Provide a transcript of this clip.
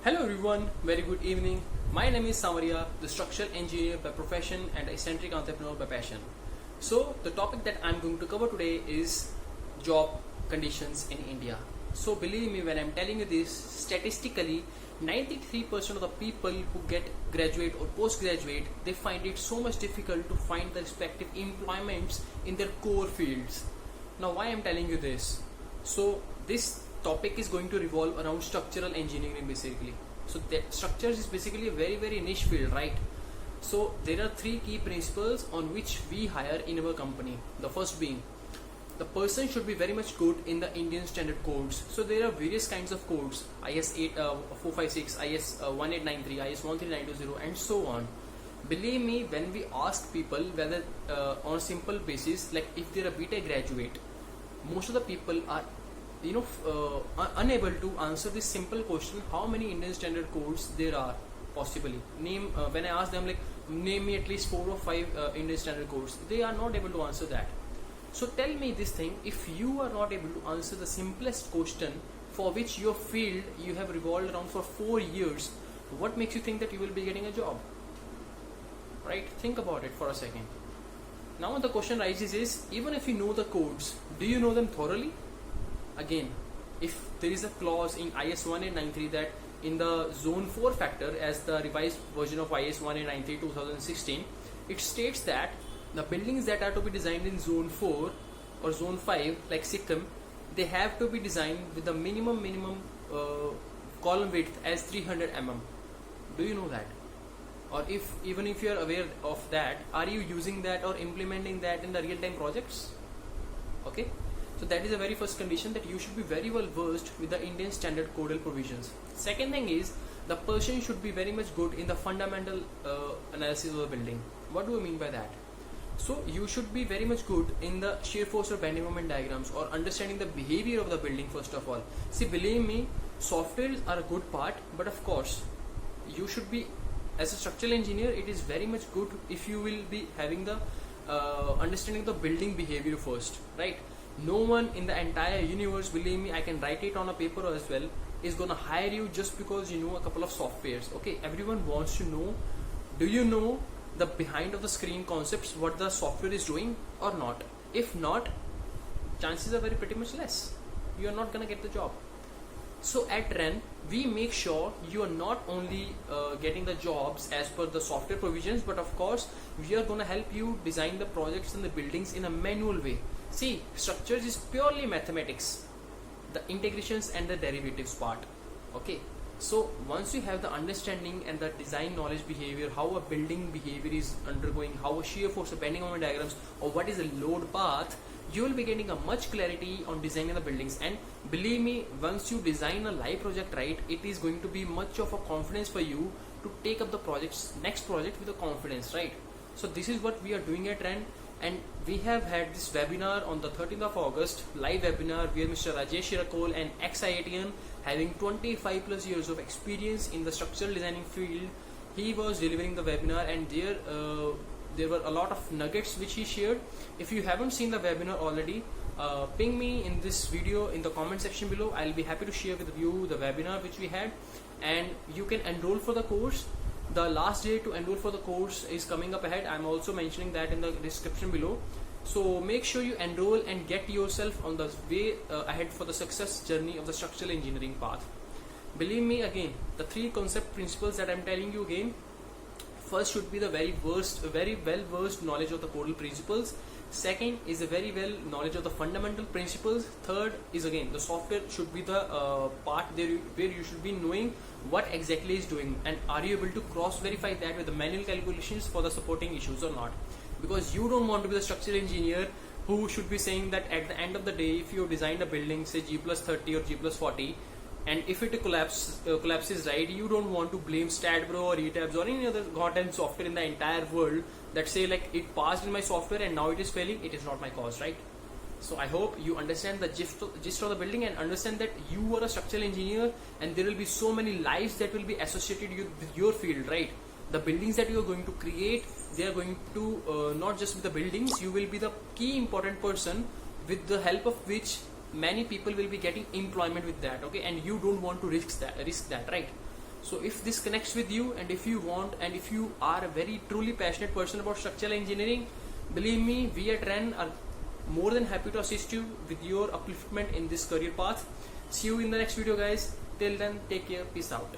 Hello everyone, very good evening. My name is Samaria, the structural engineer by profession and eccentric entrepreneur by passion. So the topic that I'm going to cover today is job conditions in India. So believe me when I'm telling you this, statistically 93% of the people who get graduate or postgraduate, they find it so much difficult to find the respective employments in their core fields. Now why I'm telling you this? So this topic is going to revolve around structural engineering basically. So that structures is basically a very niche field, right? So there are three key principles on which we hire in our company. The first being, the person should be very much good in the Indian standard codes. So there are various kinds of codes, IS 456, IS 1893, IS 13920 and so on. Believe me, when we ask people whether on a simple basis, like if they're a BTech graduate, most of the people are unable to answer this simple question: how many Indian standard codes there are possibly. When I ask them like name me at least 4 or 5 Indian standard codes, they are not able to answer that. So tell me this thing: if you are not able to answer the simplest question for which your field you have revolved around for 4 years, what makes you think that you will be getting a job? Right? Think about it for a second. Now the question rises is, even if you know the codes, do you know them thoroughly? Again, if there is a clause in IS 1893 that in the zone 4 factor, as the revised version of IS 1893 2016, it states that the buildings that are to be designed in zone 4 or zone 5 like Sikkim, they have to be designed with the minimum column width as 300 mm. Do you know that? Or even if you are aware of that, are you using that or implementing that in the real-time projects? Okay. So that is the very first condition, that you should be very well versed with the Indian standard codal provisions. Second thing is, the person should be very much good in the fundamental analysis of the building. What do I mean by that? So you should be very much good in the shear force or bending moment diagrams, or understanding the behavior of the building first of all. See, believe me, softwares are a good part, but of course you should be, as a structural engineer, it is very much good if you will be having the understanding of the building behavior first, right? No one in the entire universe, believe me, I can write it on a paper as well, is gonna hire you just because you know a couple of softwares. Okay, everyone wants to know, do you know the behind of the screen concepts, what the software is doing or not? If not, chances are very pretty much less. You are not gonna get the job. So at RREN, we make sure you are not only getting the jobs as per the software provisions, but of course we are going to help you design the projects and the buildings in a manual way. See, structures is purely mathematics, the integrations and the derivatives part. Okay, so once you have the understanding and the design knowledge behavior, how a building behavior is undergoing, how a shear force, a bending moment diagrams, or what is the load path, you will be getting a much clarity on designing the buildings. And believe me, once you design a live project right, it is going to be much of a confidence for you to take up the next project with a confidence, right? So this is what we are doing at RREN, and we have had this webinar on the 13th of August, live webinar where Mr. Rajesh Shirakol, an ex-IITian having 25 plus years of experience in the structural designing field, he was delivering the webinar, and there were a lot of nuggets which he shared. If you haven't seen the webinar already, ping me in this video in the comment section below. I'll be happy to share with you the webinar which we had, and you can enroll for the course. The last day to enroll for the course is coming up ahead. I'm also mentioning that in the description below. So make sure you enroll and get yourself on the way ahead for the success journey of the structural engineering path. Believe me, again, the three concept principles that I'm telling you again. First should be the very well versed knowledge of the codal principles. Second is a very well knowledge of the fundamental principles. Third is, again, the software should be the part there where you should be knowing what exactly is doing, and are you able to cross verify that with the manual calculations for the supporting issues or not? Because you don't want to be the structural engineer who should be saying that at the end of the day, if you designed a building, say G+30 or G+40, and if it collapses, right, you don't want to blame StatBro or ETABS or any other goddamn software in the entire world that say like it passed in my software and now it is failing. It is not my cause, right? So I hope you understand the gist of the building, and understand that you are a structural engineer and there will be so many lives that will be associated with your field, right? The buildings that you are going to create, they are going to not just with the buildings, you will be the key important person with the help of which many people will be getting employment with that, okay? And you don't want to risk that, right? So if this connects with you, and if you want, and if you are a very truly passionate person about structural engineering, believe me, we at RREN are more than happy to assist you with your upliftment in this career path. See you in the next video, guys. Till then, take care. Peace out.